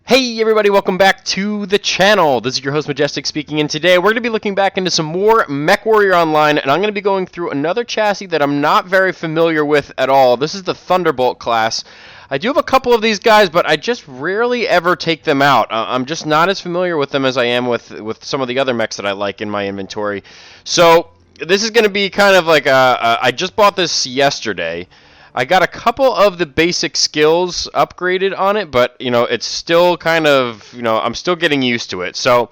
Hey everybody, welcome back to the channel. This is your host Majestic speaking, and today we're going to be looking back into some more MechWarrior Online, and I'm going to be going through another chassis that I'm not very familiar with at all. This is the Thunderbolt class. I do have a couple of these guys, but I just rarely ever take them out. I'm just not as familiar with them as I am with some of the other mechs that I like in my inventory. So this is going to be kind of like I just bought this yesterday. I got a couple of the basic skills upgraded on it, but, it's still kind of, I'm still getting used to it. So,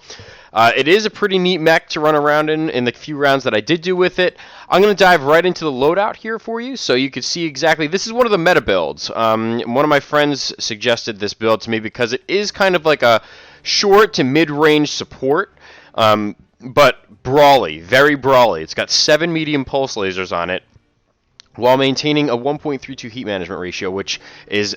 it is a pretty neat mech to run around in the few rounds that I did do with it. I'm going to dive right into the loadout here for you, so you can see exactly. This is one of the meta builds. One of my friends suggested this build to me because it is kind of like a short to mid-range support, but brawly, very brawly. It's got 7 medium pulse lasers on it, while maintaining a 1.32 heat management ratio, which is,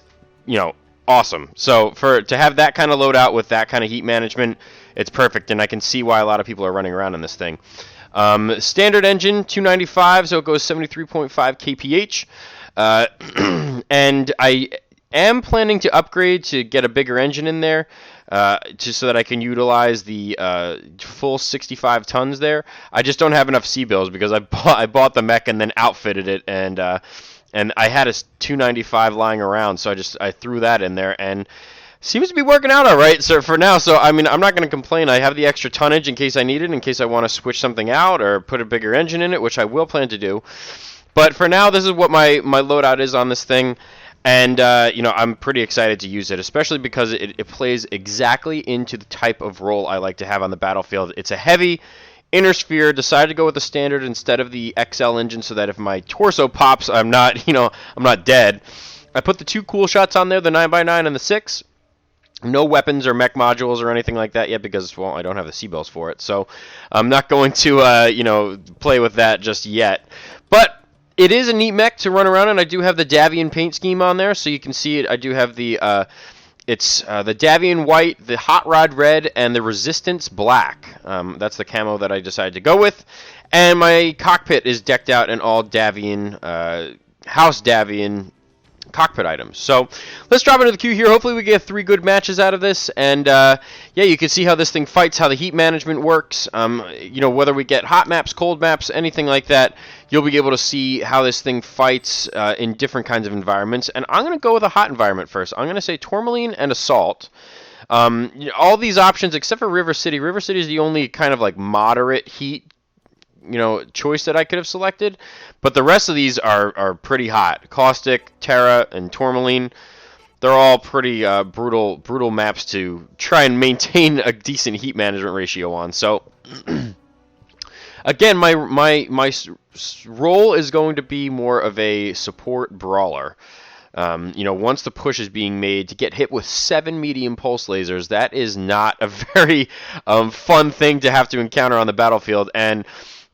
awesome. So to have that kind of loadout with that kind of heat management, it's perfect, and I can see why a lot of people are running around in this thing. Standard engine, 295, so it goes 73.5 kph. And I am planning to upgrade to get a bigger engine in there, just so that I can utilize the full 65 tons there. I just don't have enough C-bills because I bought the mech and then outfitted it, and I had a 295 lying around, so I threw that in there, and seems to be working out all right. So for now, I mean, I'm not going to complain. I have the extra tonnage in case I need it, in case I want to switch something out or put a bigger engine in it, which I will plan to do. But for now, this is what my loadout is on this thing. And, I'm pretty excited to use it, especially because it plays exactly into the type of role I like to have on the battlefield. It's a heavy inner sphere. Decided to go with the standard instead of the XL engine so that if my torso pops, I'm not dead. I put the 2 cool shots on there, the 9x9 and the 6. No weapons or mech modules or anything like that yet because, well, I don't have the C-bills for it. So I'm not going to, play with that just yet. But it is a neat mech to run around, and I do have the Davian paint scheme on there, so you can see it. I do have the the Davian white, the Hot Rod red, and the Resistance black. That's the camo that I decided to go with. And my cockpit is decked out in all Davian, House Davian cockpit items. So let's drop into the queue here. Hopefully we get 3 good matches out of this, and yeah, you can see how this thing fights, how the heat management works. Whether we get hot maps, cold maps, anything like that, you'll be able to see how this thing fights in different kinds of environments. And I'm going to go with a hot environment first. I'm going to say Tourmaline and Assault. All these options except for River City. River City is the only kind of like moderate heat choice that I could have selected, but the rest of these are pretty hot. Caustic, Terra, and Tourmaline, they're all pretty brutal maps to try and maintain a decent heat management ratio on. So again, my role is going to be more of a support brawler. Once the push is being made to get hit with 7 medium pulse lasers, that is not a very fun thing to have to encounter on the battlefield, and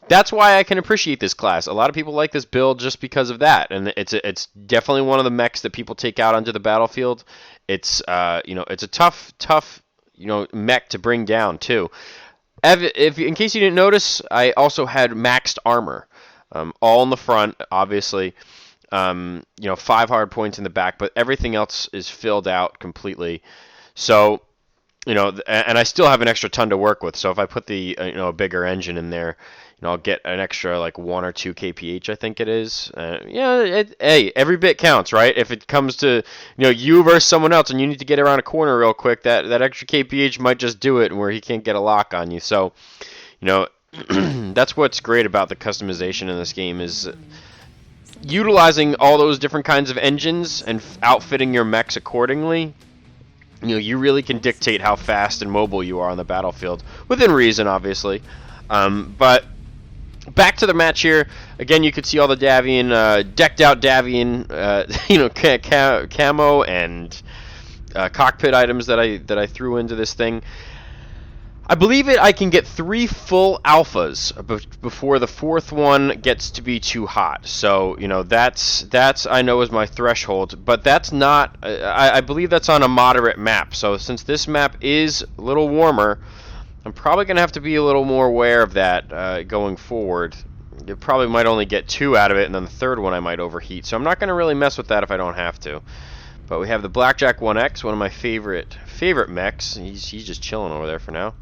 that's why I can appreciate this class. A lot of people like this build just because of that, and it's definitely one of the mechs that people take out onto the battlefield. It's it's a tough mech to bring down too. If in case you didn't notice, I also had maxed armor, all in the front, obviously. 5 hard points in the back, but everything else is filled out completely. So, and I still have an extra ton to work with. So if I put the a bigger engine in there, I'll get an extra like 1 or 2 kph, I think it is. Hey, every bit counts, right? If it comes to you versus someone else, and you need to get around a corner real quick, that extra kph might just do it, where he can't get a lock on you. So, that's what's great about the customization in this game is utilizing all those different kinds of engines and outfitting your mechs accordingly. You really can dictate how fast and mobile you are on the battlefield, within reason, obviously. But back to the match here. Again, you could see all the Davian, decked out Davian, camo and cockpit items that I threw into this thing. I believe I can get 3 full alphas before the 4th one gets to be too hot. So that's I know is my threshold, but that's not. I believe that's on a moderate map. So since this map is a little warmer, I'm probably going to have to be a little more aware of that going forward. You probably might only get 2 out of it, and then the 3rd one I might overheat. So I'm not going to really mess with that if I don't have to. But we have the Blackjack 1X, one of my favorite mechs. He's just chilling over there for now.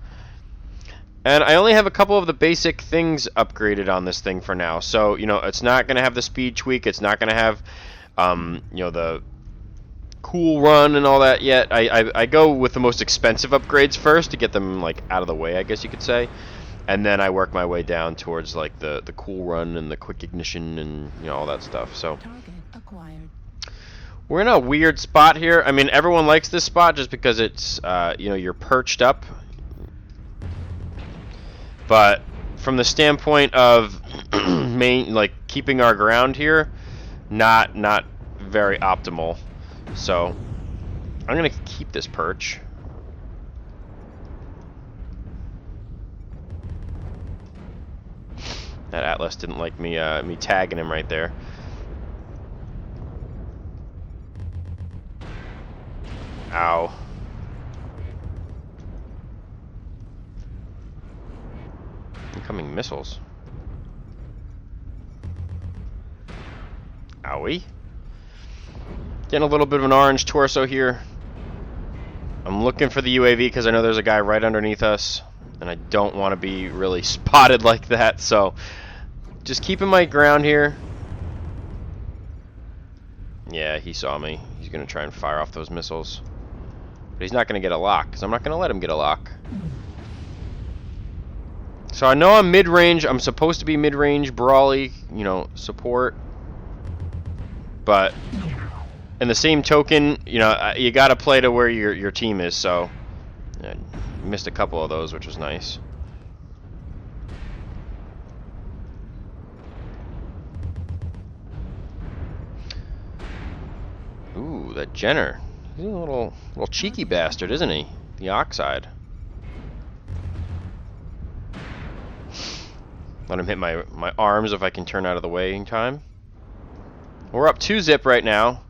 And I only have a couple of the basic things upgraded on this thing for now. So, you know, it's not going to have the speed tweak. It's not going to have, you know, the cool run and all that yet. I go with the most expensive upgrades first to get them, like, out of the way, I guess you could say. And then I work my way down towards, like, the cool run and the quick ignition and, you know, all that stuff. So Target acquired. we're in a weird spot here. I mean, everyone likes this spot just because it's, you know, you're perched up. But from the standpoint of keeping our ground here, not very optimal. So I'm gonna keep this perch. That Atlas didn't like me me tagging him right there. Ow. Incoming missiles. Owie. Getting a little bit of an orange torso here. I'm looking for the UAV because I know there's a guy right underneath us. And I don't want to be really spotted like that. So just keeping my ground here. Yeah, he saw me. He's going to try and fire off those missiles. But he's not going to get a lock because I'm not going to let him get a lock. So I know I'm mid-range. I'm supposed to be mid-range, brawly, you know, support. But in the same token, you know, you got to play to where your team is. So I missed a couple of those, which was nice. Ooh, that Jenner. He's a little cheeky bastard, isn't he? The Oxide. Let him hit my arms if I can turn out of the way in time. We're up 2 zip right now.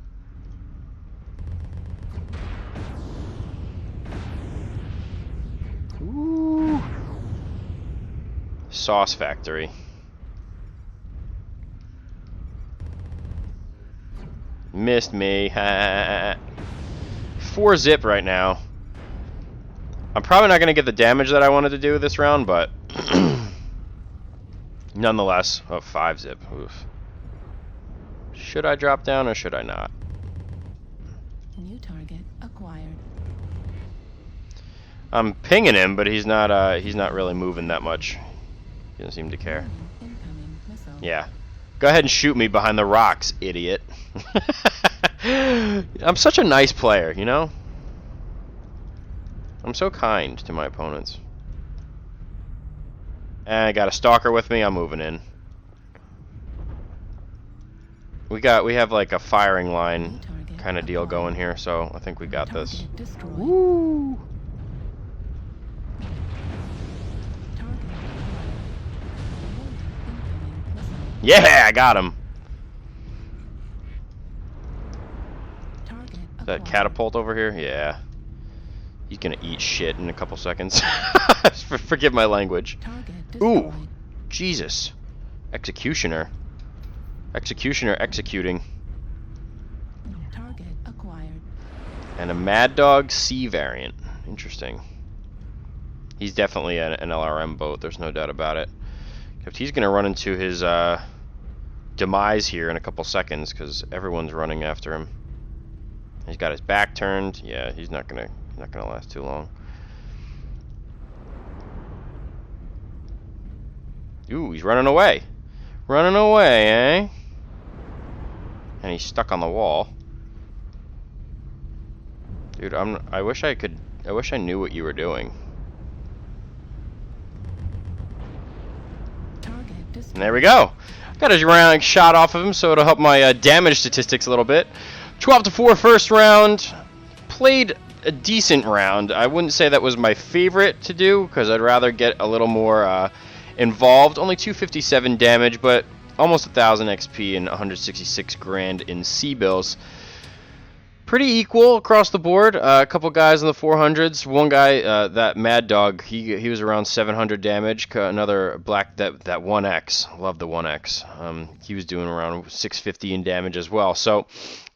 Ooh. Sauce Factory. Missed me. 4 zip right now. I'm probably not going to get the damage that I wanted to do this round, but nonetheless, 5 zip. Oof. Should I drop down or should I not? New target acquired. I'm pinging him, but he's not really moving that much. He doesn't seem to care. Incoming missile. Yeah. Go ahead and shoot me behind the rocks, idiot. I'm such a nice player, you know? I'm so kind to my opponents. And I got a stalker with me. I'm moving in. We have like a firing line kind of deal going here, so I think we got this. Woo! Yeah, I got him. That catapult over here, yeah. He's gonna eat shit in a couple seconds. Forgive my language. Ooh, Jesus. Executioner. Executioner executing. Target acquired. And a Mad Dog C variant. Interesting. He's definitely an LRM boat, there's no doubt about it. Except he's gonna run into his demise here in a couple seconds because everyone's running after him. He's got his back turned. Yeah, he's not gonna last too long. Ooh, he's running away. Running away, eh? And he's stuck on the wall. Dude, I wish I knew what you were doing. And there we go. Got a round shot off of him, so it'll help my damage statistics a little bit. 12-4 first round. Played a decent round. I wouldn't say that was my favorite to do because I'd rather get a little more involved. Only 257 damage, but almost 1,000 XP and 166 grand in C bills. pretty equal across the board. A couple guys in the 400s. One guy, that Mad Dog, he was around 700 damage. Another black that 1X, love the 1X. He was doing around 650 in damage as well. So,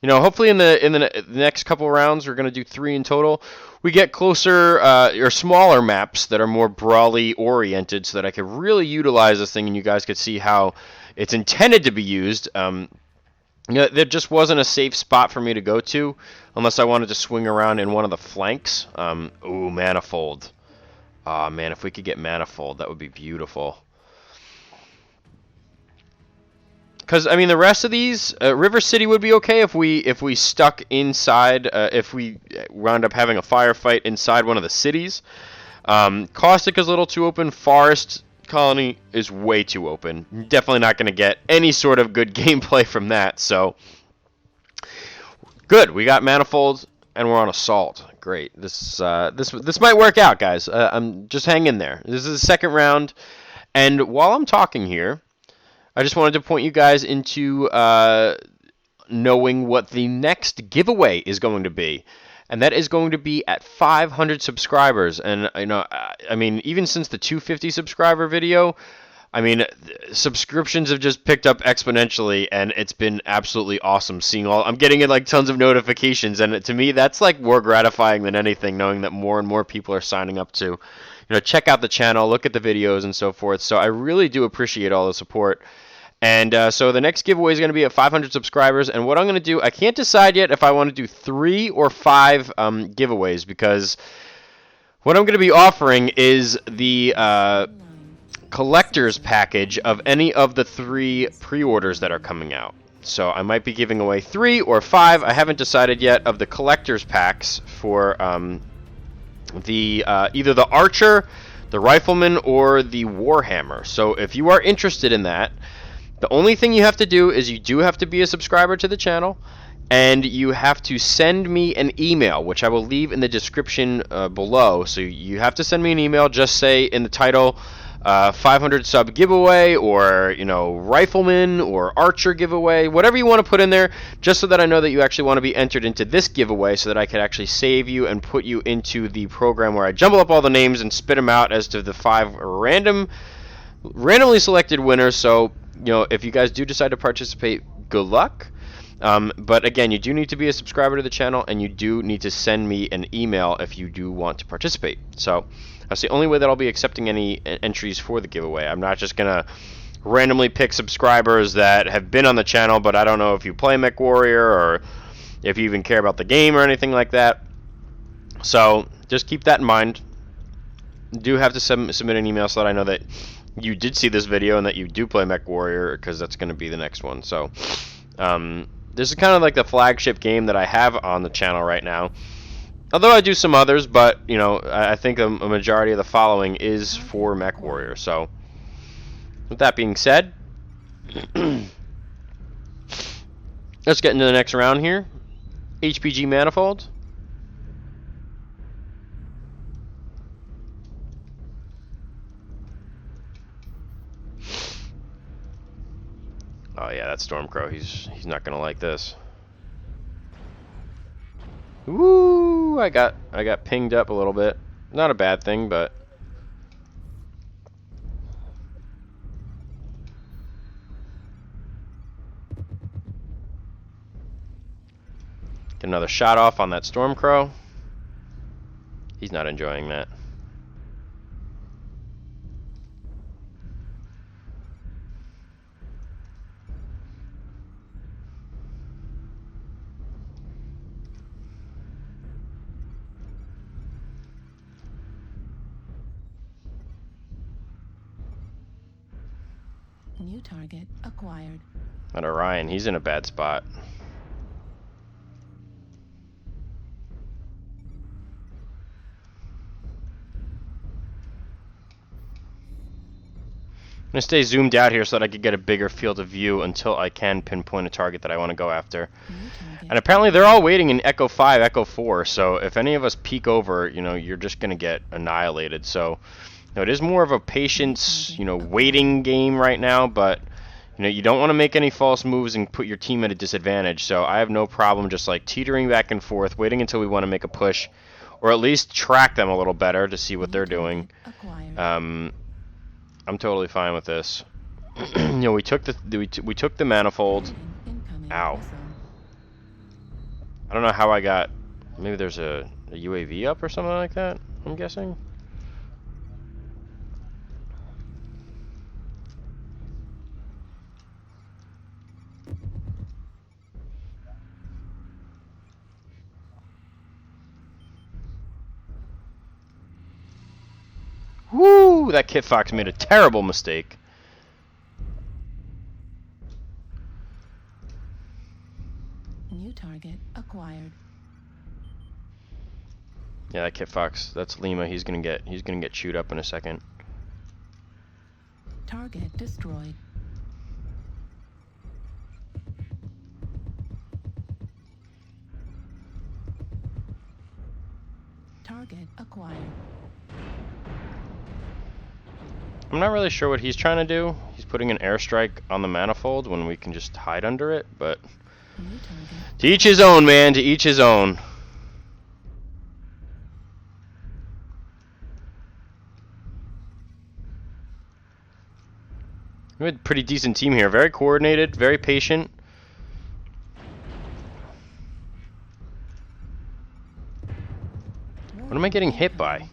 you know, hopefully in the next couple rounds, we're gonna do 3 in total. We get closer or smaller maps that are more brawly oriented, so that I could really utilize this thing, and you guys could see how it's intended to be used. You know, there just wasn't a safe spot for me to go to unless I wanted to swing around in one of the flanks. Ooh, Manifold. Ah, man, if we could get Manifold, that would be beautiful. Because, I mean, the rest of these, River City would be okay if we stuck inside, if we wound up having a firefight inside one of the cities. Caustic is a little too open. Forest Colony is way too open. Definitely not going to get any sort of good gameplay from that. So, good. We got Manifold, and we're on Assault. Great. This might work out, guys. I'm just hang in there. This is the second round, and while I'm talking here, I just wanted to point you guys into knowing what the next giveaway is going to be. And that is going to be at 500 subscribers. And, you know, I mean, even since the 250 subscriber video, I mean, subscriptions have just picked up exponentially, and it's been absolutely awesome seeing I'm getting like tons of notifications, and to me, that's like more gratifying than anything, knowing that more and more people are signing up to, you know, check out the channel, look at the videos, and so forth. So I really do appreciate all the support. And so the next giveaway is going to be at 500 subscribers. And what I'm going to do, I can't decide yet if I want to do 3 or 5 giveaways, because what I'm going to be offering is the collector's package of any of the 3 pre-orders that are coming out. So I might be giving away 3 or 5. I haven't decided yet of the collector's packs for either the Archer, the Rifleman, or the Warhammer. So if you are interested in that, the only thing you have to do is you do have to be a subscriber to the channel, and you have to send me an email, which I will leave in the description below. So you have to send me an email. Just say in the title, 500 sub giveaway, or, you know, Rifleman or Archer giveaway, whatever you want to put in there, just so that I know that you actually want to be entered into this giveaway, so that I could actually save you and put you into the program where I jumble up all the names and spit them out as to the 5 randomly selected winners. So, you know, if you guys do decide to participate, good luck. But again, you do need to be a subscriber to the channel, and you do need to send me an email if you do want to participate. So that's the only way that I'll be accepting any entries for the giveaway. I'm not just gonna randomly pick subscribers that have been on the channel, but I don't know if you play MechWarrior or if you even care about the game or anything like that. So just keep that in mind. You do have to submit an email so that I know that you did see this video and that you do play MechWarrior, because that's going to be the next one. So this is kind of like the flagship game that I have on the channel right now. Although I do some others, but, you know, I think a majority of the following is for MechWarrior. So with that being said, let's get into the next round here. HPG Manifold. Oh yeah, that Stormcrow, he's not gonna like this. Woo! I got pinged up a little bit. Not a bad thing, but get another shot off on that Stormcrow. He's not enjoying that. New target acquired. And Orion, he's in a bad spot. I'm going to stay zoomed out here so that I can get a bigger field of view until I can pinpoint a target that I want to go after. And apparently they're all waiting in Echo 5, Echo 4, so if any of us peek over, you know, you're just going to get annihilated. So, you know, it is more of a patience, you know, waiting game right now, but, You know, you don't want to make any false moves and put your team at a disadvantage, so I have no problem just like teetering back and forth, waiting until we want to make a push, or at least track them a little better to see what they're doing. I'm totally fine with this. You know, we took the manifold. Ow. I don't know how I got. Maybe there's a UAV up or something like that, I'm guessing. Woo! That Kit Fox made a terrible mistake. New target acquired. Yeah, that Kit Fox, that's Lima. He's gonna get chewed up in a second. Target destroyed. Target acquired. I'm not really sure what he's trying to do. He's putting an airstrike on the manifold when we can just hide under it, but to each his own, man, to each his own. We had a pretty decent team here. Very coordinated, very patient. What am I getting hit by?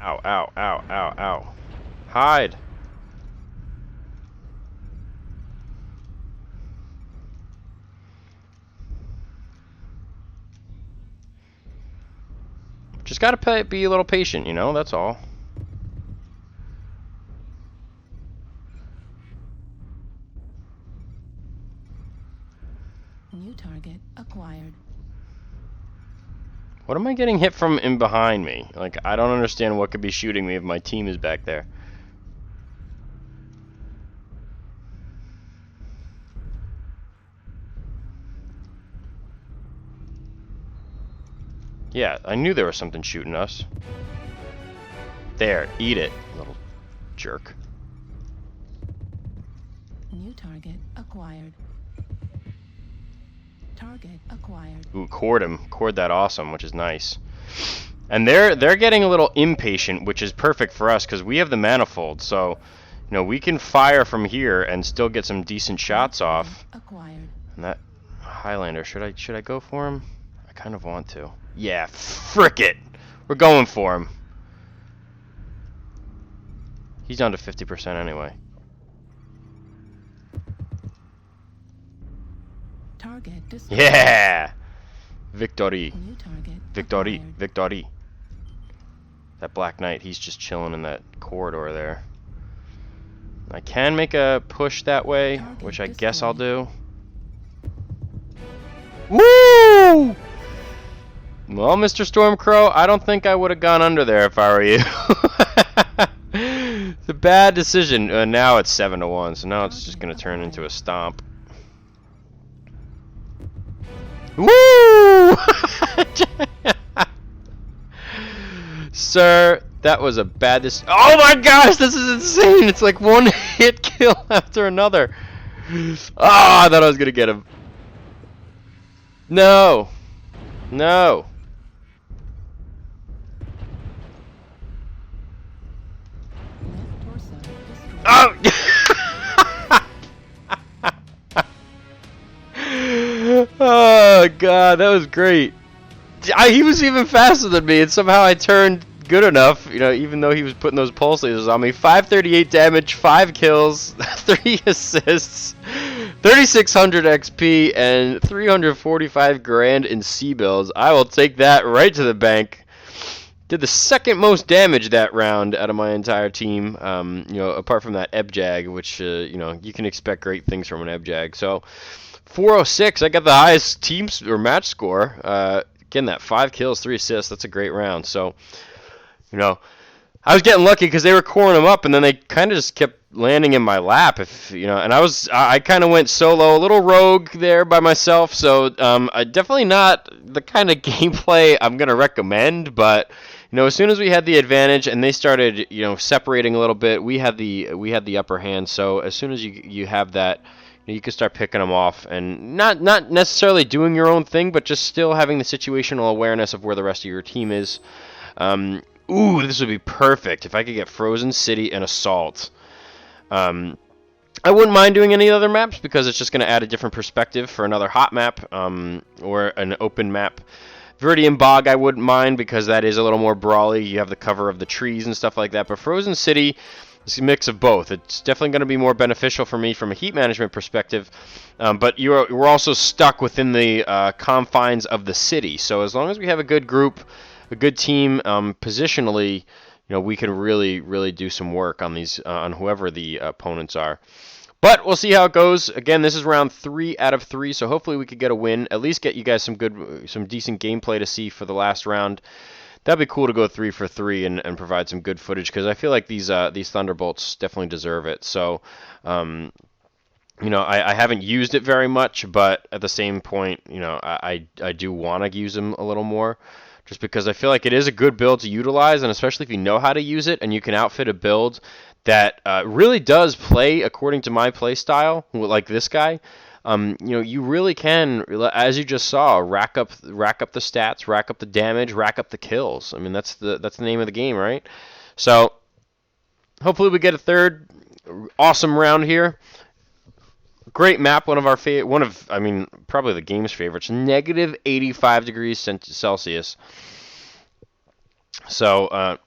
Ow, ow, ow, ow, ow. Hide. Just gotta be a little patient, you know, that's all. New target acquired. What am I getting hit from in behind me? Like, I don't understand what could be shooting me if my team is back there. Yeah, I knew there was something shooting us. There, eat it, little jerk. New target acquired. Target acquired. Ooh, cored him. Cored that awesome, which is nice. And they're getting a little impatient, which is perfect for us because we have the manifold. So, you know, we can fire from here and still get some decent shots off. Acquired. And that Highlander, should I go for him? I kind of want to. Yeah, frick it. We're going for him. He's down to 50% anyway. Target destroyed. Yeah! Victory. New target Victory. acquired. Victory. That Black Knight, he's just chilling in that corridor there. I can make a push that way, which I guess I'll do. Woo! Well, Mr. Stormcrow, I don't think I would have gone under there if I were you. It's a bad decision. Now it's 7-1, so now it's just going to turn into a stomp. Woo! Sir, that was a bad decision. Oh my gosh, this is insane! It's like one hit kill after another. Ah, I thought I was going to get him. No. No. Left torso destroyed. Oh! Oh god, that was great. He was even faster than me, and somehow I turned good enough, you know, even though he was putting those pulse lasers on me. 538 damage, 5 kills, 3 assists, 3,600 XP, and 345 grand in C-bills. I will take that right to the bank. Did the second most damage that round out of my entire team, you know, apart from that Ebjag, which, you know, you can expect great things from an Ebjag. So, 406, I got the highest team or match score. Again, that 5 kills, 3 assists, that's a great round. So, you know, I was getting lucky because they were coring them up, and then they kind of just kept landing in my lap, if you know. And I kind of went solo, a little rogue there by myself. So, definitely not the kind of gameplay I'm gonna recommend, but. You as soon as we had the advantage and they started, separating a little bit, we had the upper hand. So as soon as you have that, you can start picking them off and not necessarily doing your own thing, but just still having the situational awareness of where the rest of your team is. Ooh, this would be perfect if I could get Frozen City and Assault. I wouldn't mind doing any other maps because it's just going to add a different perspective for another hot map or an open map. Viridian Bog I wouldn't mind because that is a little more brawly. You have the cover of the trees and stuff like that. But Frozen City is a mix of both. It's definitely going to be more beneficial for me from a heat management perspective. But we're also stuck within the confines of the city. So as long as we have a good group, a good team positionally, we can really do some work on these on whoever the opponents are. But we'll see how it goes. Again, this is round 3 out of 3, so hopefully we could get a win. At least get you guys some decent gameplay to see for the last round. That'd be cool to go 3 for 3 and provide some good footage because I feel like these Thunderbolts definitely deserve it. So, I haven't used it very much, but at the same point, I do want to use them a little more. Just because I feel like it is a good build to utilize, and especially if you know how to use it and you can outfit a build that really does play according to my play style, like this guy. You really can, as you just saw, rack up the stats, rack up the damage, rack up the kills. I mean, that's the name of the game, right? So hopefully we get a third awesome round here. Great map, probably the game's favorites. Negative 85 degrees Celsius. So,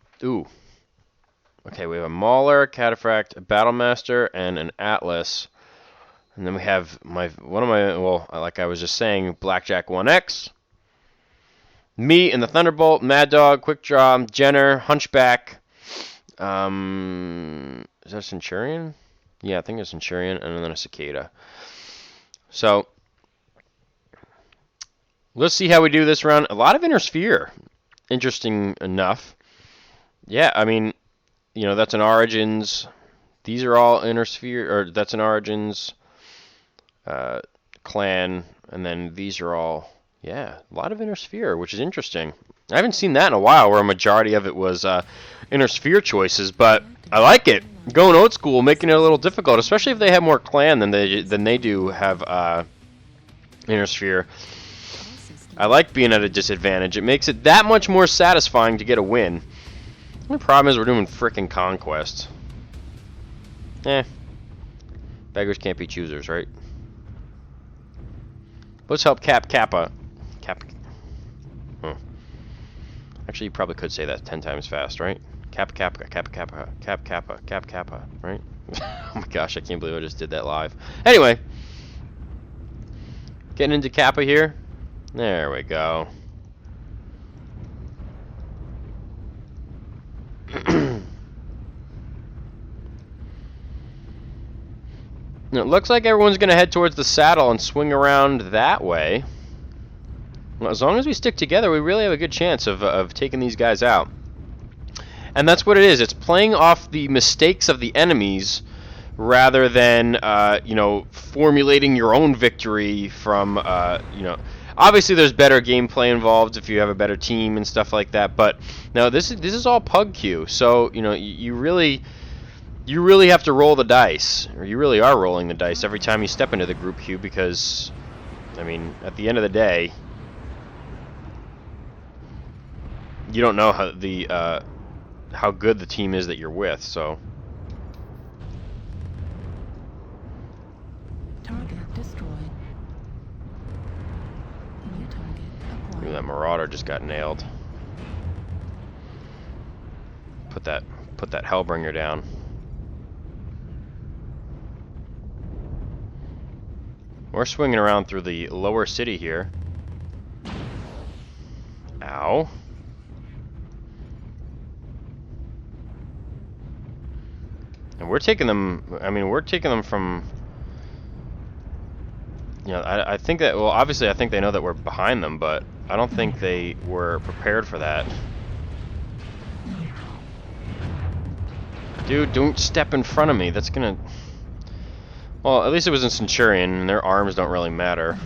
okay, we have a Mauler, Cataphract, a Battlemaster, and an Atlas. And then we have like I was just saying, Blackjack 1X. Me and the Thunderbolt, Mad Dog, Quick Draw, Jenner, Hunchback. Is that Centurion? Yeah, I think it's Centurion, and then a Cicada. So, let's see how we do this round. A lot of Inner Sphere, interesting enough. Yeah, that's an Origins. These are all Inner Sphere, or that's an Origins, Clan, and then these are all, a lot of Inner Sphere, which is interesting. I haven't seen that in a while, where a majority of it was Inner Sphere choices, but I like it. Going old school, making it a little difficult, especially if they have more Clan than they do have Inner Sphere. I like being at a disadvantage. It makes it that much more satisfying to get a win. The only problem is we're doing frickin' Conquest. Beggars can't be choosers, right? Let's help Kappa. Actually, you probably could say that 10 times fast, right? Kappa, right? Oh my gosh, I can't believe I just did that live. Anyway, getting into Kappa here. There we go. It looks like everyone's going to head towards the saddle and swing around that way. Well, as long as we stick together, we really have a good chance of taking these guys out. And that's what it is. It's playing off the mistakes of the enemies rather than, formulating your own victory from, Obviously, there's better gameplay involved if you have a better team and stuff like that. But no, this is all pug queue. So you really have to roll the dice, or you really are rolling the dice every time you step into the group queue because, at the end of the day, you don't know how good the team is that you're with. So. Target destroyed. New target acquired. Ooh, that Marauder just got nailed. Put that Hellbringer down. We're swinging around through the lower city here. Ow. And we're taking them, from, I think that, obviously I think they know that we're behind them, but I don't think they were prepared for that. Dude, don't step in front of me. That's gonna... Well, at least it was in Centurion, and their arms don't really matter.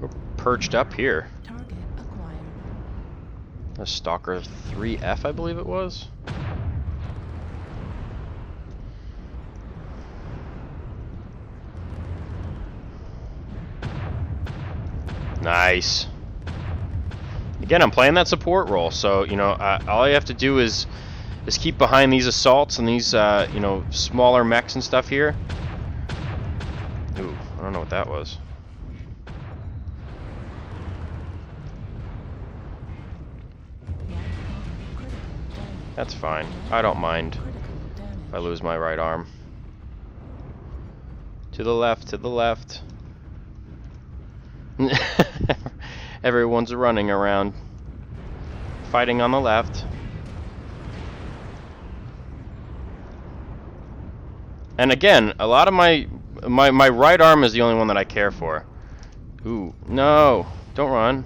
We're perched up here? Target acquired. A Stalker 3F, I believe it was. Nice. Again, I'm playing that support role, so you know, all I have to do is keep behind these assaults and these you know, smaller mechs and stuff here. Ooh, I don't know what that was. That's fine. I don't mind if I lose my right arm. To the left, to the left. Everyone's running around, fighting on the left. And again, a lot of my right arm is the only one that I care for. Ooh, no, don't run.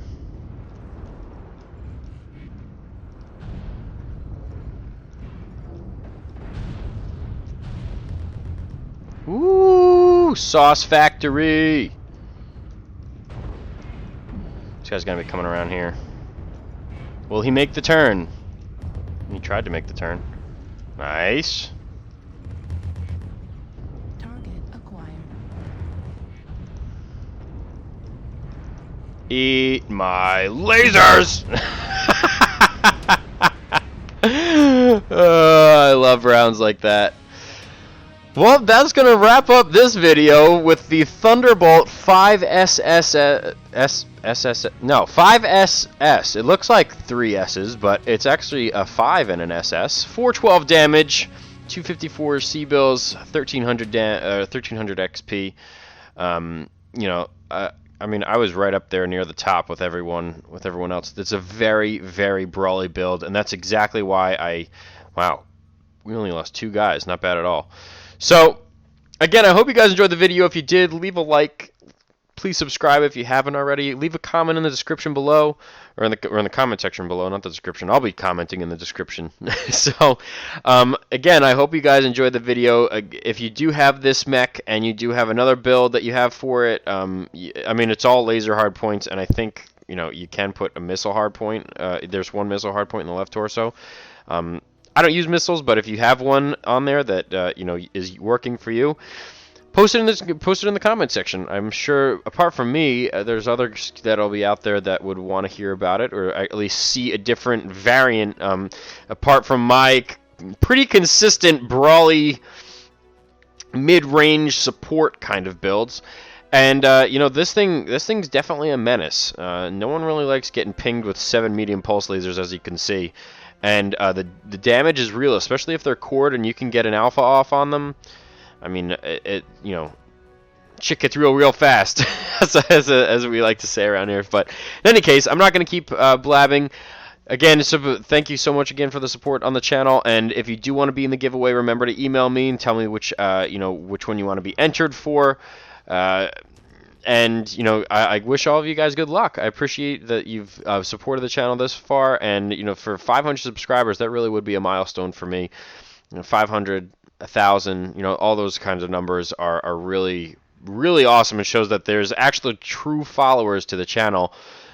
Ooh, Sauce Factory. This guy's gonna be coming around here. Will he make the turn? He tried to make the turn. Nice. Target acquired. Eat my lasers! I love rounds like that. Well, that's going to wrap up this video with the Thunderbolt 5SS. 5SS. It looks like 3 S's, but it's actually a 5 and an SS. 412 damage, 254 C-bills, 1300 XP. You know, I mean, I was right up there near the top with everyone else. It's a very, very brawly build, and that's exactly why wow, we only lost 2 guys. Not bad at all. So, again, I hope you guys enjoyed the video. If you did, leave a like. Please subscribe if you haven't already. Leave a comment in the description below, or in the comment section below, not the description. I'll be commenting in the description. So, again, I hope you guys enjoyed the video. If you do have this mech and you do have another build that you have for it, I mean, it's all laser hardpoints, and I think, you know, you can put a missile hardpoint. There's one missile hardpoint in the left torso. I don't use missiles, but if you have one on there that you know, is working for you, post it in the comment section. I'm sure, apart from me, there's others that'll be out there that would want to hear about it, or at least see a different variant. Apart from my pretty consistent brawly mid-range support kind of builds. And you know, this thing's definitely a menace. No one really likes getting pinged with 7 medium pulse lasers, as you can see. And the damage is real, especially if they're cored and you can get an alpha off on them. I mean, you know, shit gets real fast, as we like to say around here. But in any case, I'm not going to keep blabbing. Again, so thank you so much again for the support on the channel. And if you do want to be in the giveaway, remember to email me and tell me which you know, which one you want to be entered for. And, you know, I wish all of you guys good luck. I appreciate that you've supported the channel this far. And, you know, for 500 subscribers, that really would be a milestone for me. You know, 500, 1,000, you know, all those kinds of numbers are really, really awesome. It shows that there's actually true followers to the channel,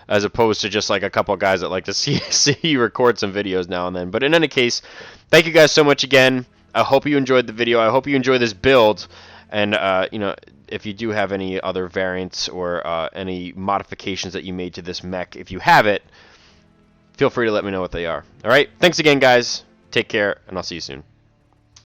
as opposed to just like a couple of guys that like to see you record some videos now and then. But in any case, thank you guys so much again. I hope you enjoyed the video. I hope you enjoy this build. And, you know, if you do have any other variants or any modifications that you made to this mech, if you have it, feel free to let me know what they are. All right? Thanks again, guys. Take care, and I'll see you soon.